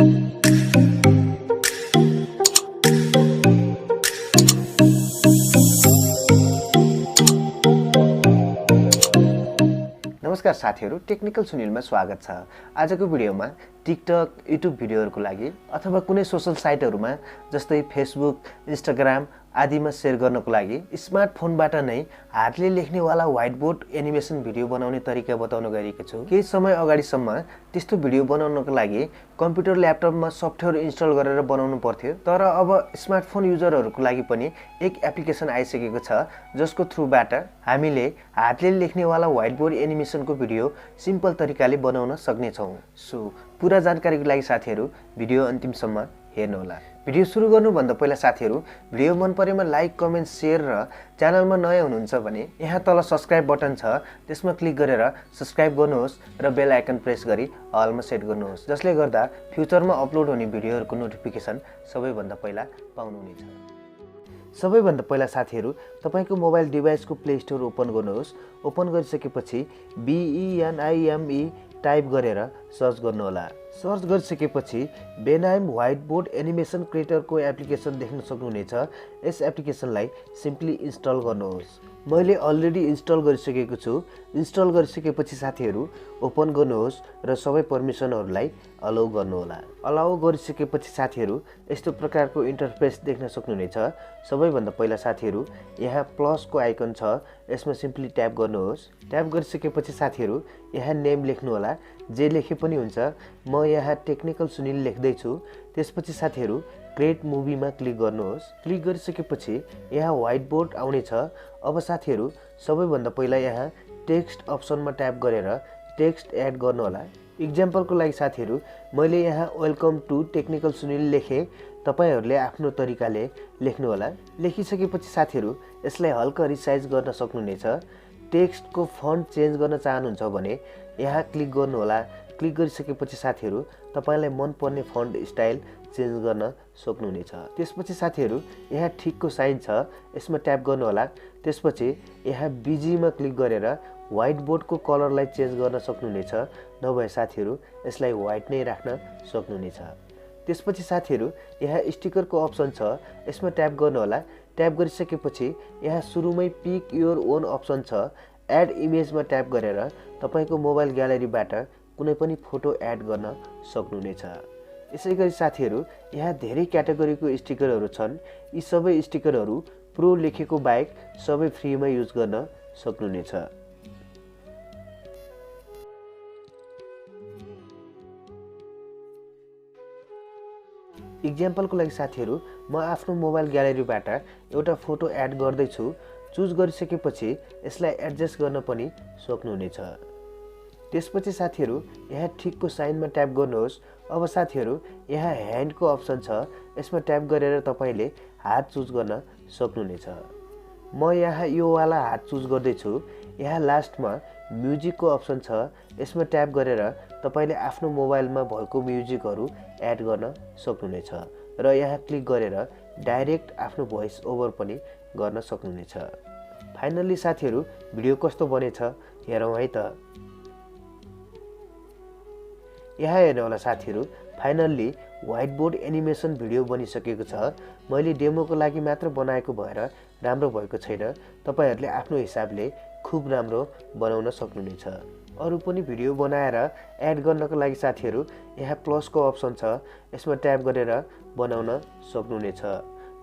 नमस्कार साथीहरु, टेक्निकल सुनिलमा स्वागत छ। आजको भिडियोमा टिकटक, युट्युब भिडियोहरुको लागि अथवा कुनै सोशल साइटहरुमा जस्तै फेसबुक, इन्स्टाग्राम आदिमा शेयर गर्नको लागि स्मार्टफोनबाट नै हातले लेख्नेवाला व्हाइटबोर्ड एनिमेसन भिडियो बनाउने तरिका बताउन गएको छु। केही समय अगाडिसम्म त्यस्तो भिडियो बनाउनको लागि कम्प्युटर ल्यापटपमा सफ्टवेयर इन्स्टल गरेर बनाउनु पर्थ्यो, तर अब स्मार्टफोन युजरहरुको लागि पनि एक एप्लिकेसन आइसकेको छ जसको थ्रुबाट हामीले हातले लेख्नेवाला व्हाइटबोर्ड एनिमेसनको भिडियो सिम्पल तरिकाले बनाउन सक्ने छौं। सो पूरा जानकारीको लागि साथीहरु भिडियो अन्तिमसम्म हेर्नुहोला। भिडियो सुरु गर्नुभन्दा पहिला साथीहरु भिडियो मन परेमा लाइक, कमेन्ट, शेयर र च्यानलमा नयाँ हुनुहुन्छ भने यहाँ तल सब्स्क्राइब बटन छ, त्यसमा क्लिक गरेर सब्स्क्राइब गर्नुहोस् र बेल आइकन प्रेस गरी अलमा सेट गर्नुहोस्, जसले गर्दा फ्युचरमा अपलोड हुने भिडियोहरुको नोटिफिकेसन सबैभन्दा पहिला पाउनुहुनेछ। सबैभन्दा पहिला साथीहरु तपाईको मोबाइल डिभाइसको प्ले स्टोर ओपन गर्नुहोस्। ओपन गरिसकेपछि benime टाइप गरेर सर्च गर्नुहोला। सर्च गरिसकेपछि benime व्हाइटबोर्ड एनिमेसन क्रिएटरको एप्लिकेसन देख्न सक्नुहुनेछ। यस एप्लिकेसनलाई सिम्पली इन्स्टल गर्नुहोस्। मैले अलरेडी इन्स्टल गरिसकेको छु। इन्स्टल गरिसकेपछि साथीहरु ओपन गर्नुहोस् र सबै परमिसनहरुलाई अलाउ गर्नुहोला। अलाउ गरिसकेपछि साथीहरु यस्तो प्रकारको इन्टरफेस देख्न सक्नुहुनेछ। सबैभन्दा पहिला साथीहरु यहाँ प्लसको आइकन छ, यसमा सिम्पली ट्याप गर्नुहोस्। ट्याप गरिसकेपछि साथीहरु यहाँ नेम लेख्नु होला, जे लेखे पनि हुन्छ। म यहाँ टेक्निकल सुनिल लेख्दै छु। त्यसपछि साथीहरु क्रिएट मुभीमा क्लिक गर्नुहोस्। क्लिक गरिसकेपछि यहाँ व्हाइटबोर्ड आउने छ। अब साथीहरु सबैभन्दा पहिला यहाँ टेक्स्ट अप्सनमा ट्याप गरेर टेक्स्ट एड गर्नु होला। एक्जाम्पलको लागि साथीहरु मैले यहाँ वेलकम टु टेक्निकल सुनिल लेखे। तपाईहरुले आफ्नो तरिकाले लेख्नु होला। लेखिसकेपछि साथीहरु यसलाई हल्का रिसाइज गर्न सक्नुहुनेछ। टेक्स्टको फन्ट चेन्ज गर्न चाहनुहुन्छ भने यहाँ क्लिक गर्नु होला। क्लिक गरिसकेपछि साथीहरु तपाईलाई मन पर्ने फन्ट स्टाइल चेन्ज गर्न सक्नुहुनेछ। त्यसपछि साथीहरु यहाँ ठिकको साइन छ, यसमा ट्याप गर्नु होला। त्यसपछि यहाँ बीजीमा क्लिक गरेर व्हाइटबोर्डको कलरलाई चेन्ज गर्न सक्नुहुनेछ, नभए साथीहरु यसलाई व्हाइट नै राख्न सक्नुहुनेछ। त्यसपछि साथीहरु यहाँ स्टिकरको अप्सन छ, यसमा ट्याप गर्नु होला। ट्याप गरिसकेपछि यहाँ सुरुमै पिक योर ओन अप्सन छ। एड इमेजमा ट्याप गरेर तपाईको मोबाइल ग्यालरीबाट कुनै पनि फोटो एड गर्न सक्नुहुनेछ। यसैगरी साथीहरु यहाँ धेरै क्याटेगोरीको स्टिकरहरु छन्। यी सबै स्टिकरहरु प्रो लेखेको बाहेक सबै फ्रीमा युज गर्न सक्नुहुनेछ। एक्जाम्पलको लागि साथीहरु म आफ्नो मोबाइल ग्यालरीबाट एउटा फोटो एड गर्दै छु। चुज गरिसकेपछि यसलाई एडजस्ट गर्न पनि सक्नुहुनेछ। त्यसपछि साथीहरु यहाँ ठिकको साइनमा ट्याप गर्नुहोस्। अब साथीहरु यहाँ ह्यान्डको अप्सन छ, यसमा ट्याप गरेर तपाईले हात चुज गर्न सक्नुहुनेछ। म यहाँ यो वाला हात चुज गर्दै छु। यहाँ लास्टमा म्युजिकको अप्सन छ, यसमा ट्याप गरेर तपाईले आफ्नो मोबाइलमा भएको म्युजिकहरु एड गर्न सक्नुहुनेछ र यहाँ क्लिक गरेर डाइरेक्ट आफ्नो भोइस ओभर पनि गर्न सक्नुहुनेछ। फाइनली साथीहरु भिडियो कस्तो बनेछ हेरौं है त। यहाँ हेर्नु होला साथीहरु, फाइनल्ली व्हाइटबोर्ड एनिमेसन भिडियो बनिसकेको छ। मैले डेमोको लागि मात्र बनाएको भएर राम्रो भएको छैन। तपाईहरुले आफ्नो हिसाबले खूब राम्रो बनाउन सक्नुहुनेछ। अरु पनि भिडियो बनाएर एड गर्नको लागि साथीहरु यहाँ प्लसको अप्सन छ, यसमा ट्याप गरेर बनाउन सक्नुहुनेछ,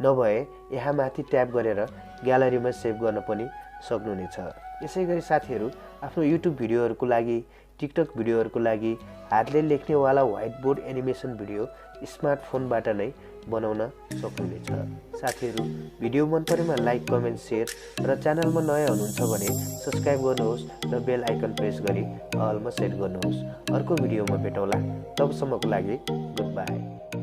नभए यहाँ माथि ट्याप गरेर ग्यालरीमा सेभ गर्न पनि सक्नुहुनेछ। यसैगरी साथीहरु आफ्नो युट्युब भिडियोहरुको लागि, टिकटक भिडियोहरुको लागि हातले लेख्नेवाला व्हाइटबोर्ड एनिमेसन भिडियो स्मार्टफोनबाट नै बनाउन सक्नुहुनेछ। साथीहरु भिडियो मन परेमा लाइक, कमेन्ट, शेयर र च्यानलमा नयाँ हुनुहुन्छ भने सब्स्क्राइब गर्नुहोस् र बेल आइकन प्रेस गरी अलमा सेट गर्नुहोस्। अर्को भिडियोमा भेटौँला, तबसम्मको लागि गुड बाई।